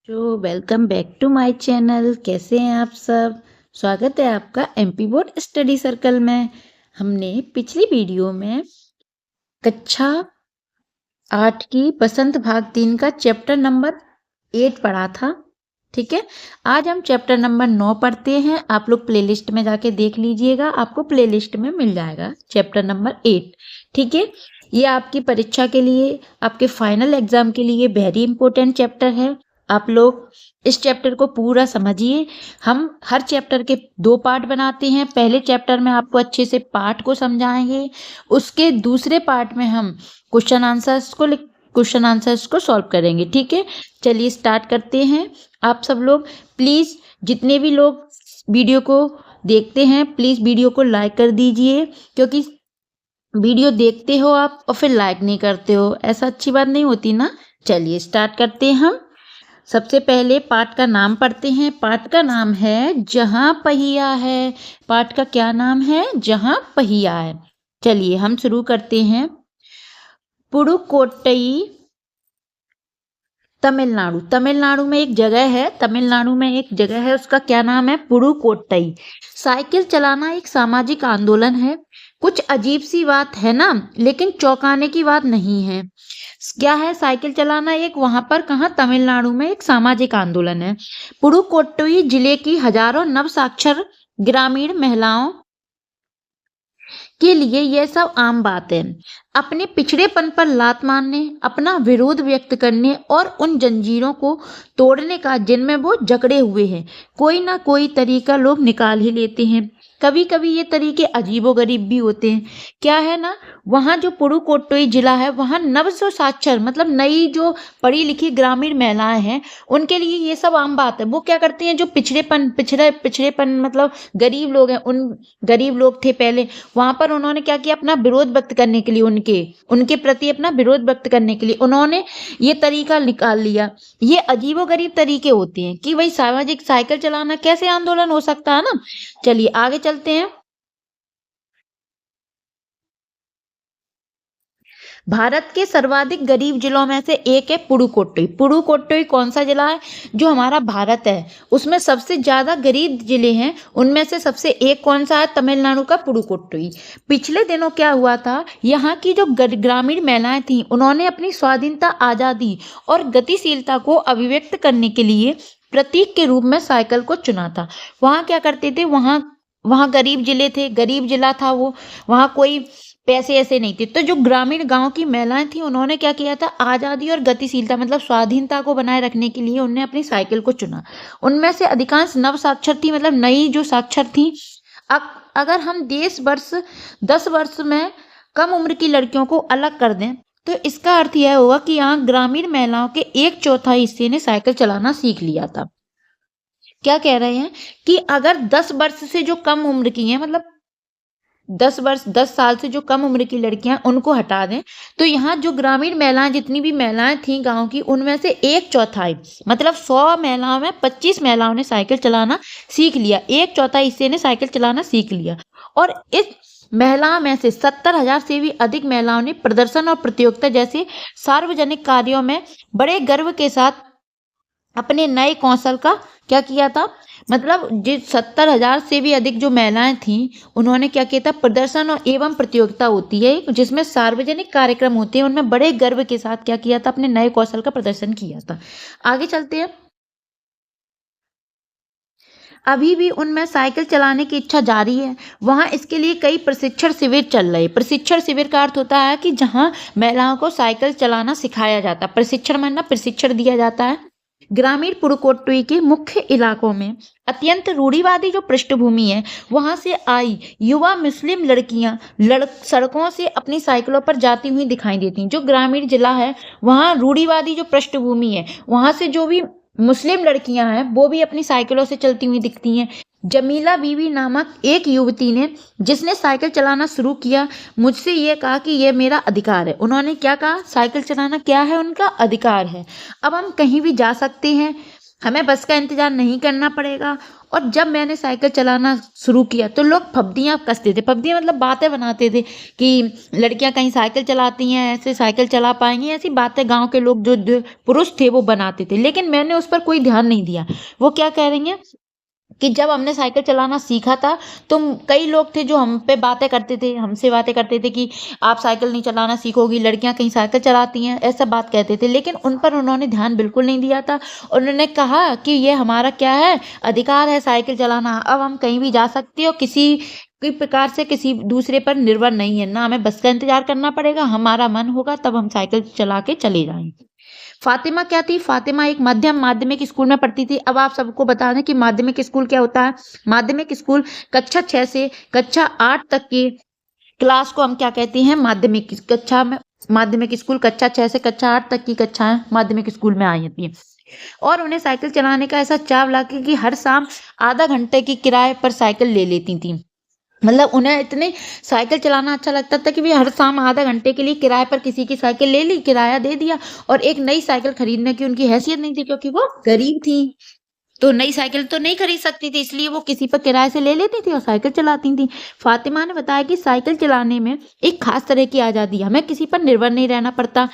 तो welcome back to my channel. कैसे हैं आप सब? स्वागत है आपका एमपी बोर्ड स्टडी सर्कल में। हमने पिछली वीडियो में कक्षा 8 की बसंत भाग 3 का चैप्टर नंबर 8 पढ़ा था। ठीक है, आज हम चैप्टर नंबर 9 पढ़ते हैं। आप लोग प्लेलिस्ट में जाके देख लीजिएगा, आपको प्लेलिस्ट में मिल जाएगा चैप्टर नंबर 8। ठीक है, ये आपकी परीक्षा के लिए, आपके फाइनल एग्जाम के लिए वेरी इंपॉर्टेंट चैप्टर है। आप लोग इस चैप्टर को पूरा समझिए। हम हर चैप्टर के 2 पार्ट बनाते हैं। पहले चैप्टर में आपको अच्छे से पार्ट को समझाएंगे, उसके दूसरे पार्ट में हम क्वेश्चन आंसर्स को सॉल्व करेंगे। ठीक है, चलिए स्टार्ट करते हैं। आप सब लोग प्लीज़, जितने भी लोग वीडियो को देखते हैं, प्लीज़ वीडियो को लाइक कर दीजिए, क्योंकि वीडियो देखते हो आप और फिर लाइक नहीं करते हो, ऐसा अच्छी बात नहीं होती ना। चलिए स्टार्ट करते हैं हम। सबसे पहले पाठ का नाम पढ़ते हैं। पाठ का नाम है जहां पहिया है। पाठ का क्या नाम है? जहां पहिया है। चलिए हम शुरू करते हैं। पुडुकोट्टई, तमिलनाडु। तमिलनाडु में एक जगह है, उसका क्या नाम है? पुडुकोट्टई। साइकिल चलाना एक सामाजिक आंदोलन है। कुछ अजीब सी बात है ना, लेकिन चौंकाने की बात नहीं है। क्या है साइकिल चलाना? एक वहां पर कहाँ? तमिलनाडु में एक सामाजिक आंदोलन है। पुडुकोट्टई जिले की हजारों नवसाक्षर ग्रामीण महिलाओं के लिए यह सब आम बात है। अपने पिछड़ेपन पर लात मारने, अपना विरोध व्यक्त करने और उन जंजीरों को तोड़ने का जिनमें वो जकड़े हुए हैं, कोई ना कोई तरीका लोग निकाल ही लेते हैं। कभी कभी ये तरीके अजीबोगरीब भी होते हैं। क्या है ना, वहाँ जो पुडुकोट्टई जिला है, वहाँ नव साक्षर मतलब नई जो पढ़ी लिखी ग्रामीण महिलाएं हैं, उनके लिए ये सब आम बात है। वो क्या करती हैं, जो पिछड़ेपन मतलब गरीब लोग हैं, उन गरीब लोग थे पहले, वहां पर उन्होंने क्या किया, अपना विरोध व्यक्त करने के लिए, उनके प्रति अपना विरोध व्यक्त करने के लिए उन्होंने ये तरीका निकाल लिया। ये अजीबोगरीब तरीके होते हैं कि भाई सामाजिक साइकिल चलाना कैसे आंदोलन हो सकता है ना। चलिए आगे चलते हैं। भारत के सर्वाधिक गरीब जिलों में से एक है पुडुकोट्टई। पुडुकोट्टई कौन सा जिला है? जो हमारा भारत है उसमें सबसे ज्यादा गरीब जिले हैं, उनमें से सबसे एक कौन सा है? तमिलनाडु का पुडुकोट्टई। पिछले दिनों क्या हुआ था, यहाँ की जो ग्रामीण महिलाएं थी, उन्होंने अपनी स्वाधीनता, आजादी और गतिशीलता को अभिव्यक्त करने के लिए प्रतीक के रूप में साइकिल को चुना था। वहाँ क्या करते थे, वहाँ वहाँ गरीब जिले थे, गरीब जिला था वो, वहाँ कोई पैसे ऐसे नहीं थे। तो जो ग्रामीण गांव की महिलाएं थी, उन्होंने क्या किया था, आज़ादी और गतिशीलता मतलब स्वाधीनता को बनाए रखने के लिए उन्होंने अपनी साइकिल को चुना। उनमें से अधिकांश नव साक्षर थी, मतलब नई जो साक्षर थी। अगर हम 10 वर्ष में कम उम्र की लड़कियों को अलग कर दें, तो इसका अर्थ यह होगा कि यहाँ ग्रामीण महिलाओं के 1/4 हिस्से ने साइकिल चलाना सीख लिया था। क्या कह रहे हैं कि अगर 10 वर्ष से जो कम उम्र की हैं, मतलब 10 साल से जो कम उम्र की लड़कियां, उनको हटा दें, तो यहाँ जो ग्रामीण महिलाएं, जितनी भी महिलाएं थी गांव की, उनमें से 1/4 मतलब 100 महिलाओं में 25 महिलाओं ने साइकिल चलाना सीख लिया। 1/4 हिस्से ने साइकिल चलाना सीख लिया। और इस महिलाओं में से 70,000 से भी अधिक महिलाओं ने प्रदर्शन और प्रतियोगिता जैसे सार्वजनिक कार्यों में बड़े गर्व के साथ अपने नए कौशल का क्या किया था, मतलब जिस 70,000 से भी अधिक जो महिलाएं थीं, उन्होंने क्या किया था, प्रदर्शन और एवं प्रतियोगिता होती है जिसमें सार्वजनिक कार्यक्रम होते हैं, उनमें बड़े गर्व के साथ क्या किया था, अपने नए कौशल का प्रदर्शन किया था। आगे चलते हैं। अभी भी उनमें साइकिल चलाने की इच्छा जारी है। वहाँ इसके लिए कई प्रशिक्षण शिविर चल रहे। प्रशिक्षण शिविर का अर्थ होता है कि जहाँ महिलाओं को साइकिल चलाना सिखाया जाता है। प्रशिक्षण मतलब प्रशिक्षण दिया जाता है। ग्रामीण पुडुकोट्टई के मुख्य इलाकों में अत्यंत रूढ़िवादी जो पृष्ठभूमि है, वहां से आई युवा मुस्लिम लड़कियां सड़कों से अपनी साइकिलों पर जाती हुई दिखाई देती हैं। जो ग्रामीण जिला है, वहां रूढ़िवादी जो पृष्ठभूमि है, वहां से जो भी मुस्लिम लड़कियां हैं, वो भी अपनी साइकिलों से चलती हुई दिखती हैं। जमीला बीवी नामक एक युवती ने, जिसने साइकिल चलाना शुरू किया, मुझसे ये कहा कि ये मेरा अधिकार है। उन्होंने क्या कहा, साइकिल चलाना क्या है, उनका अधिकार है। अब हम कहीं भी जा सकते हैं, हमें बस का इंतजार नहीं करना पड़ेगा। और जब मैंने साइकिल चलाना शुरू किया तो लोग फब्तियाँ कसते थे, फब्तियाँ मतलब बातें बनाते थे कि लड़कियां कहीं साइकिल चलाती हैं, ऐसे साइकिल चला पाएंगी, ऐसी बातें गांव के लोग जो पुरुष थे वो बनाते थे। लेकिन मैंने उस पर कोई ध्यान नहीं दिया। वो क्या कह रही हैं कि जब हमने साइकिल चलाना सीखा था तो कई लोग थे जो हम पे बातें करते थे, हमसे बातें करते थे कि आप साइकिल नहीं चलाना सीखोगी, लड़कियां कहीं साइकिल चलाती हैं, ऐसा बात कहते थे। लेकिन उन पर उन्होंने ध्यान बिल्कुल नहीं दिया था। उन्होंने कहा कि ये हमारा क्या है, अधिकार है साइकिल चलाना, अब हम कहीं भी जा सकते हो, किसी किसी प्रकार से किसी दूसरे पर निर्भर नहीं है, ना हमें बस का इंतजार करना पड़ेगा, हमारा मन होगा तब हम साइकिल चला के चले जाएंगे। फातिमा क्या थी? फातिमा एक मध्यम माध्यमिक स्कूल में पढ़ती थी। अब आप सबको बता दें कि माध्यमिक स्कूल क्या होता है। माध्यमिक स्कूल कक्षा 6 से कक्षा 8 तक की क्लास को हम क्या कहते हैं? माध्यमिक कक्षा में। माध्यमिक स्कूल कक्षा 6 से कक्षा 8 तक की कक्षाएं माध्यमिक स्कूल में आई जाती हैं। और उन्हें साइकिल चलाने का ऐसा चाव लगा कि हर शाम आधा घंटे की किराए पर साइकिल ले लेती थी। मतलब उन्हें इतने साइकिल चलाना अच्छा लगता था कि वे हर शाम आधा घंटे के लिए किराए पर किसी की साइकिल ले ली, किराया दे दिया। और एक नई साइकिल खरीदने की उनकी हैसियत नहीं थी क्योंकि वो गरीब थी, तो नई साइकिल तो नहीं खरीद सकती थी, इसलिए वो किसी पर किराए से ले लेती थी और साइकिल चलाती थी। फातिमा ने बताया कि साइकिल चलाने में एक खास तरह की आज़ादी है, हमें किसी पर निर्भर नहीं रहना पड़ता।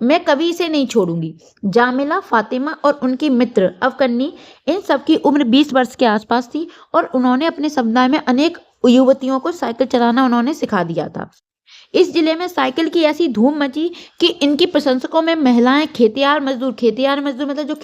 मैं कभी इसे नहीं छोड़ूंगी। जामिला, फातिमा और उनकी मित्र अवकन्नी, इन सबकी उम्र 20 वर्ष के आसपास थी और उन्होंने अपने समुदाय में अनेक युवतियों को साइकिल चलाना उन्होंने सिखा दिया था। इस जिले में साइकिल की ऐसी धूम मची कि इनकी प्रशंसकों में महिलाएं, खेतियार मजदूर मतलब जो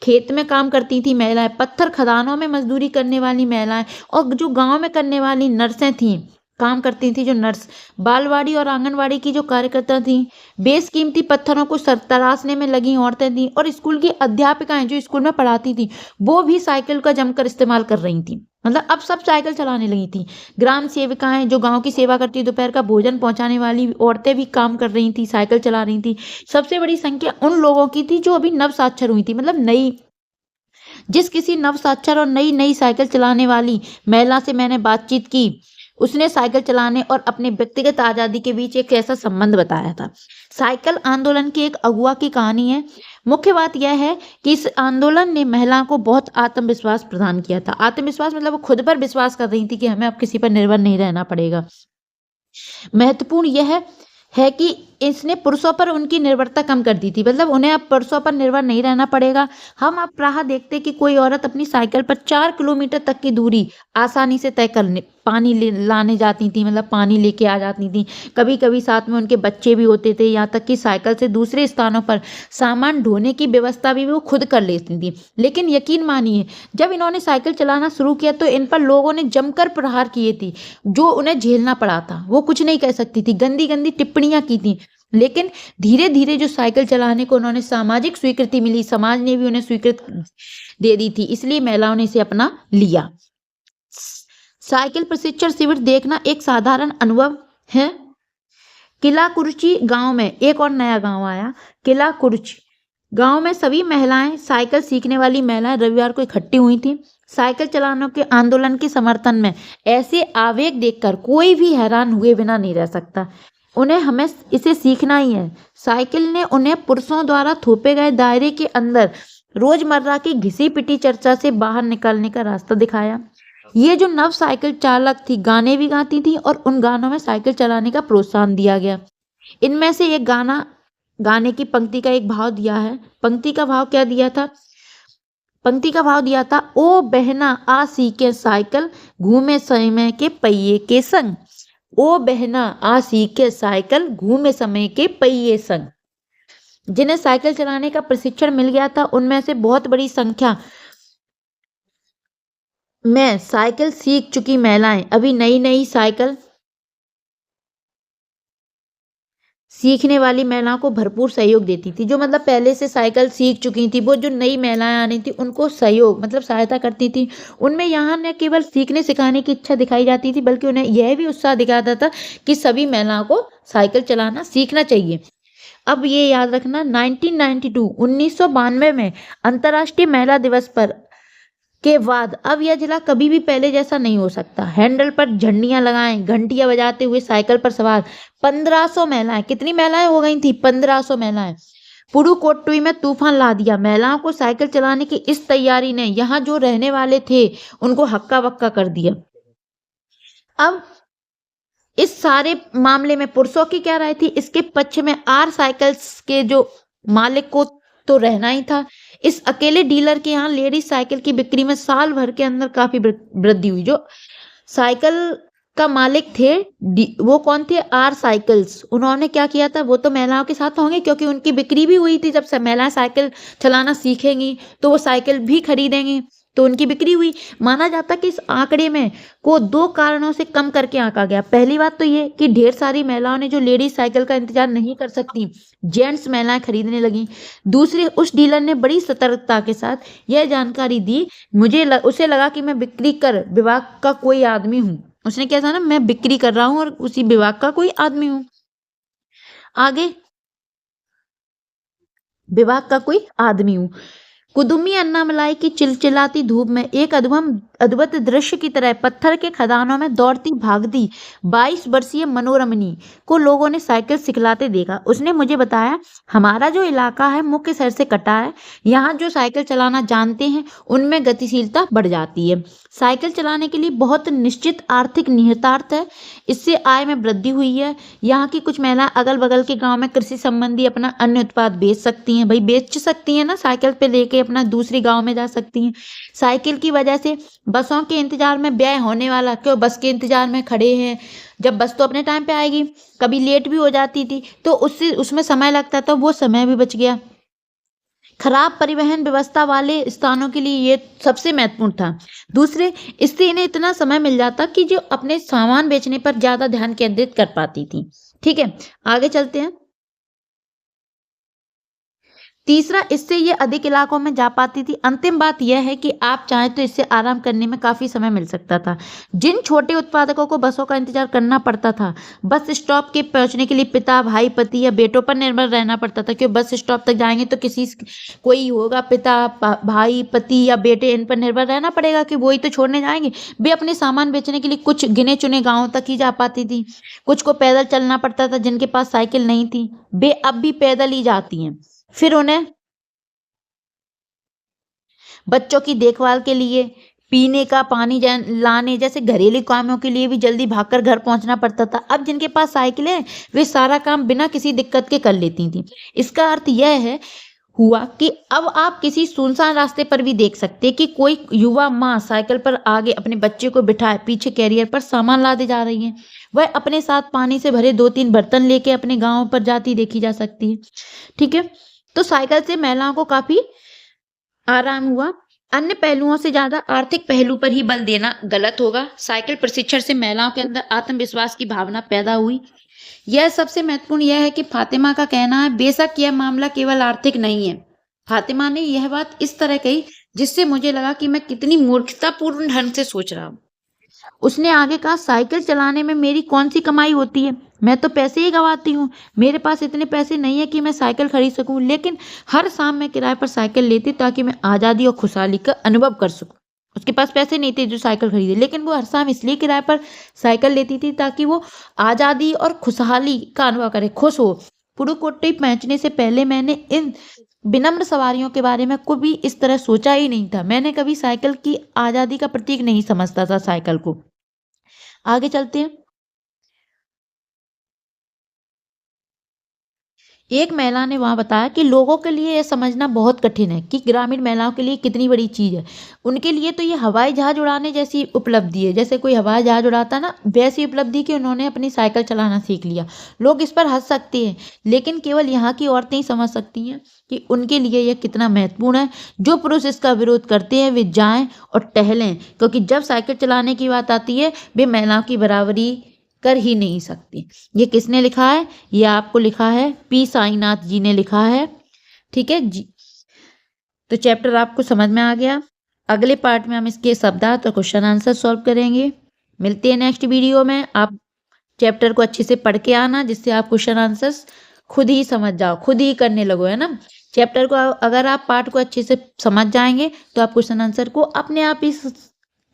खेत में काम करती थी महिलाएं, पत्थर खदानों में मजदूरी करने वाली महिलाएं, और जो गांव में करने वाली नर्सें थीं, काम करती थी जो नर्स, बालवाड़ी और आंगनवाड़ी की जो कार्यकर्ता थी, बेशकीमती पत्थरों को तराशने में लगी औरतें थीं, और स्कूल की अध्यापिकाएं जो स्कूल में पढ़ाती थी वो भी साइकिल का जमकर इस्तेमाल कर रही थी। मतलब अब सब साइकिल चलाने लगी थी। ग्राम सेविकाएं जो गांव की सेवा करती, दोपहर का भोजन पहुंचाने वाली औरतें भी काम कर रही थी, साइकिल चला रही थी। सबसे बड़ी संख्या उन लोगों की थी जो अभी नव साक्षर हुई थी, मतलब नई। जिस किसी नव साक्षर और नई नई साइकिल चलाने वाली महिला से मैंने बातचीत की, उसने साइकिल चलाने और अपने व्यक्तिगत आज़ादी के बीच एक ऐसा संबंध बताया था। साइकिल आंदोलन की एक अगुआ की कहानी है। मुख्य बात यह है कि इस आंदोलन ने महिलाओं को बहुत आत्मविश्वास प्रदान किया था। आत्मविश्वास मतलब वो खुद पर विश्वास कर रही थी कि हमें अब किसी पर निर्भर नहीं रहना पड़ेगा। महत्वपूर्ण यह है कि इसने पुरुषों पर उनकी निर्भरता कम कर दी थी, मतलब उन्हें अब पुरुषों पर निर्भर नहीं रहना पड़ेगा। हम अब प्रायः देखते कि कोई औरत अपनी साइकिल पर 4 किलोमीटर तक की दूरी आसानी से तय करने पानी लाने जाती थी, मतलब पानी लेके आ जाती थी। कभी कभी साथ में उनके बच्चे भी होते थे, यहाँ तक कि साइकिल से दूसरे स्थानों पर सामान ढोने की व्यवस्था भी वो खुद कर लेती थी। लेकिन यकीन मानिए, जब इन्होंने साइकिल चलाना शुरू किया तो इन पर लोगों ने जमकर प्रहार किए थे, जो उन्हें झेलना पड़ा था। वो कुछ नहीं कह सकती थी, गंदी गंदी टिप्पणियां की थी। लेकिन धीरे धीरे जो साइकिल चलाने को उन्होंने सामाजिक स्वीकृति मिली, समाज ने भी उन्हें स्वीकृति दे दी थी, इसलिए महिलाओं ने इसे अपना लिया। साइकिल प्रशिक्षण शिविर देखना एक साधारण अनुभव है। किला कुर्ची गांव में एक और नया गांव आया, किला कुर्ची गांव में सभी महिलाएं, साइकिल सीखने वाली महिलाएं रविवार को इकट्ठी हुई थी। साइकिल चलाने के आंदोलन के समर्थन में ऐसे आवेग देखकर कोई भी हैरान हुए बिना नहीं रह सकता। हमें इसे सीखना ही है। साइकिल ने उन्हें पुरुषों द्वारा थोपे गए दायरे के अंदर रोजमर्रा की घिसी पिटी चर्चा से बाहर निकलने का रास्ता दिखाया। ये जो नव साइकिल चालक थी, गाने भी गाती थी और उन गानों में साइकिल चलाने का प्रोत्साहन दिया गया। इनमें से एक गाने की पंक्ति का एक भाव दिया है। पंक्ति का भाव क्या दिया था? पंक्ति का भाव दिया था, ओ बहना आ सीखे साइकिल, घूमे समय के पहिए के संग। ओ बहना आ सीखे साइकिल, घूमे समय के पहिए संग। जिन्हें साइकिल चलाने का प्रशिक्षण मिल गया था, उनमें से बहुत बड़ी संख्या में साइकिल सीख चुकी महिलाएं अभी नई नई साइकिल सीखने वाली महिलाओं को भरपूर सहयोग देती थी। जो मतलब पहले से साइकिल सीख चुकी थी, वो जो नई महिलाएं आनी थी उनको सहयोग मतलब सहायता करती थी। उनमें यहाँ न केवल सीखने सिखाने की इच्छा दिखाई जाती थी, बल्कि उन्हें यह भी उत्साह दिखाता था कि सभी महिलाओं को साइकिल चलाना सीखना चाहिए। अब ये याद रखना, 1992 में अंतर्राष्ट्रीय महिला दिवस पर के बाद अब यह जिला कभी भी पहले जैसा नहीं हो सकता। हैंडल पर झंडियां लगाएं, घंटियां बजाते हुए साइकिल पर सवार 1500 महिलाएं, कितनी महिलाएं हो गई थी? 1500 महिलाएं पुडुकोट्टई में तूफान ला दिया। महिलाओं को साइकिल चलाने की इस तैयारी ने यहाँ जो रहने वाले थे उनको हक्का बक्का कर दिया। अब इस सारे मामले में पुरुषों की क्या राय थी? इसके पक्ष में आर साइकिल्स के जो मालिक को तो रहना ही था। इस अकेले डीलर के यहाँ लेडीज साइकिल की बिक्री में साल भर के अंदर काफी वृद्धि हुई। जो साइकिल का मालिक थे वो कौन थे? आर साइकिल्स। उन्होंने क्या किया था? वो तो महिलाओं के साथ होंगे क्योंकि उनकी बिक्री भी हुई थी। जब से महिलाएं साइकिल चलाना सीखेंगी तो वो साइकिल भी खरीदेंगी, तो उनकी बिक्री हुई। माना जाता कि इस आंकड़े में को 2 कारणों से कम करके आंका गया। पहली बात तो ये कि ढेर सारी महिलाओं ने जो लेडीज साइकिल का इंतजार नहीं कर सकती, जेंट्स महिलाएं खरीदने लगी। दूसरी, उस डीलर ने बड़ी सतर्कता के साथ यह जानकारी दी, उसे लगा कि मैं बिक्री कर विभाग का कोई आदमी हूँ। उसने क्या जाना? मैं बिक्री कर रहा हूँ और उसी विभाग का कोई आदमी हूँ। आगे, विभाग का कोई आदमी हूँ। कुदुमी अन्नामलाई की चिलचिलाती धूप में एक अद्भुत दृश्य की तरह पत्थर के खदानों में दौड़ती भागती 22 वर्षीय मनोरमनी को लोगों ने साइकिल सिखलाते देखा। उसने मुझे बताया, हमारा जो इलाका है मुख्य शहर से कटा है। यहाँ जो साइकिल चलाना जानते हैं उनमें गतिशीलता बढ़ जाती है। साइकिल चलाने के लिए बहुत निश्चित आर्थिक निहितार्थ है। इससे आय में वृद्धि हुई है। यहाँ की कुछ महिलाएं अगल बगल के गांव में कृषि संबंधी अपना अन्य उत्पाद बेच सकती हैं। भाई बेच सकती हैं ना, साइकिल पे लेके अपना दूसरी गांव में जा सकती हैं। साइकिल की वजह से बसों के इंतजार में व्यय होने वाला, क्यों बस के इंतजार में खड़े हैं, जब बस तो अपने टाइम पे आएगी, कभी लेट भी हो जाती थी तो उसमें समय लगता था, वो समय भी बच गया। खराब परिवहन व्यवस्था वाले स्थानों के लिए ये सबसे महत्वपूर्ण था। दूसरे, इससे इन्हें इतना समय मिल जाता कि जो अपने सामान बेचने पर ज्यादा ध्यान केंद्रित कर पाती थी। ठीक है, आगे चलते हैं। तीसरा, इससे ये अधिक इलाकों में जा पाती थी। अंतिम बात यह है कि आप चाहें तो इससे आराम करने में काफ़ी समय मिल सकता था। जिन छोटे उत्पादकों को बसों का इंतजार करना पड़ता था, बस स्टॉप के पहुंचने के लिए पिता, भाई, पति या बेटों पर निर्भर रहना पड़ता था। क्योंकि बस स्टॉप तक जाएंगे तो कोई होगा, पिता, भाई, पति या बेटे, इन पर निर्भर रहना पड़ेगा कि वही तो छोड़ने जाएंगे। वे अपने सामान बेचने के लिए कुछ गिने चुने गाँवों तक ही जा पाती थी। कुछ को पैदल चलना पड़ता था। जिनके पास साइकिल नहीं थी वे अब भी पैदल ही जाती हैं। फिर उन्हें बच्चों की देखभाल के लिए, पीने का पानी लाने जैसे घरेलू कामों के लिए भी जल्दी भागकर घर पहुंचना पड़ता था। अब जिनके पास साइकिल है वे सारा काम बिना किसी दिक्कत के कर लेती थी। इसका अर्थ यह हुआ कि अब आप किसी सुनसान रास्ते पर भी देख सकते कि कोई युवा माँ साइकिल पर आगे अपने बच्चे को बिठाए पीछे कैरियर पर सामान लादे जा रही है। वह अपने साथ पानी से भरे 2-3 बर्तन लेके अपने गांव पर जाती देखी जा सकती है। ठीक है, तो साइकिल से महिलाओं को काफी आराम हुआ। अन्य पहलुओं से ज्यादा आर्थिक पहलू पर ही बल देना गलत होगा। साइकिल प्रशिक्षण से महिलाओं के अंदर आत्मविश्वास की भावना पैदा हुई। यह सबसे महत्वपूर्ण यह है कि फातिमा का कहना है, बेशक यह मामला केवल आर्थिक नहीं है। फातिमा ने यह बात इस तरह कही जिससे मुझे लगा कि मैं कितनी मूर्खतापूर्ण ढंग से सोच रहा हूँ। उसने आगे कहा, साइकिल चलाने में मेरी कौन सी कमाई होती है? मैं तो पैसे ही गंवाती हूँ। मेरे पास इतने पैसे नहीं है कि मैं साइकिल खरीद सकूं, लेकिन हर शाम मैं किराए पर साइकिल लेती ताकि मैं आज़ादी और खुशहाली का अनुभव कर सकूं। उसके पास पैसे नहीं थे जो साइकिल खरीदे, लेकिन वो हर शाम इसलिए किराए पर साइकिल लेती थी ताकि वो आज़ादी और खुशहाली का अनुभव करे, खुश हो। पुडुकोट्टई पहुंचने से पहले मैंने इन विनम्र सवारियों के बारे में कभी इस तरह सोचा ही नहीं था। मैंने कभी साइकिल की आज़ादी का प्रतीक नहीं समझता था साइकिल को। आगे चलते हैं। एक महिला ने वहां बताया कि लोगों के लिए यह समझना बहुत कठिन है कि ग्रामीण महिलाओं के लिए कितनी बड़ी चीज है। उनके लिए तो ये हवाई जहाज उड़ाने जैसी उपलब्धि है, जैसे कोई हवाई जहाज उड़ाता ना, वैसी उपलब्धि कि उन्होंने अपनी साइकिल चलाना सीख लिया। लोग इस पर हंस सकते हैं, लेकिन केवल यहाँ की औरतें ही समझ सकती हैं कि उनके लिए यह कितना महत्वपूर्ण है। जो पुरुष इसका विरोध करते हैं वे जाएं और टहलें, क्योंकि जब साइकिल चलाने की बात आती है वे महिलाओं की बराबरी कर ही नहीं सकती। ये किसने लिखा है? ये आपको लिखा है, पी साईनाथ जी ने लिखा है। ठीक है जी, तो चैप्टर आपको समझ में आ गया। अगले पार्ट में हम इसके शब्दार्थ और क्वेश्चन आंसर सॉल्व करेंगे। मिलते हैं नेक्स्ट वीडियो में। आप चैप्टर को अच्छे से पढ़ के आना, जिससे आप क्वेश्चन आंसर्स खुद ही समझ जाओ, खुद ही करने लगो, है ना। चैप्टर को अगर आप पार्ट को अच्छे से समझ जाएंगे तो आप क्वेश्चन आंसर को अपने आप ही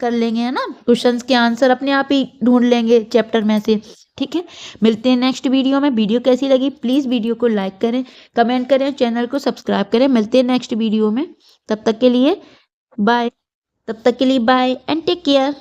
कर लेंगे, है ना। क्वेश्चंस के आंसर अपने आप ही ढूंढ लेंगे चैप्टर में से। ठीक है, मिलते हैं नेक्स्ट वीडियो में। वीडियो कैसी लगी प्लीज़ वीडियो को लाइक करें, कमेंट करें, चैनल को सब्सक्राइब करें। मिलते हैं नेक्स्ट वीडियो में। तब तक के लिए बाय। तब तक के लिए बाय एंड टेक केयर।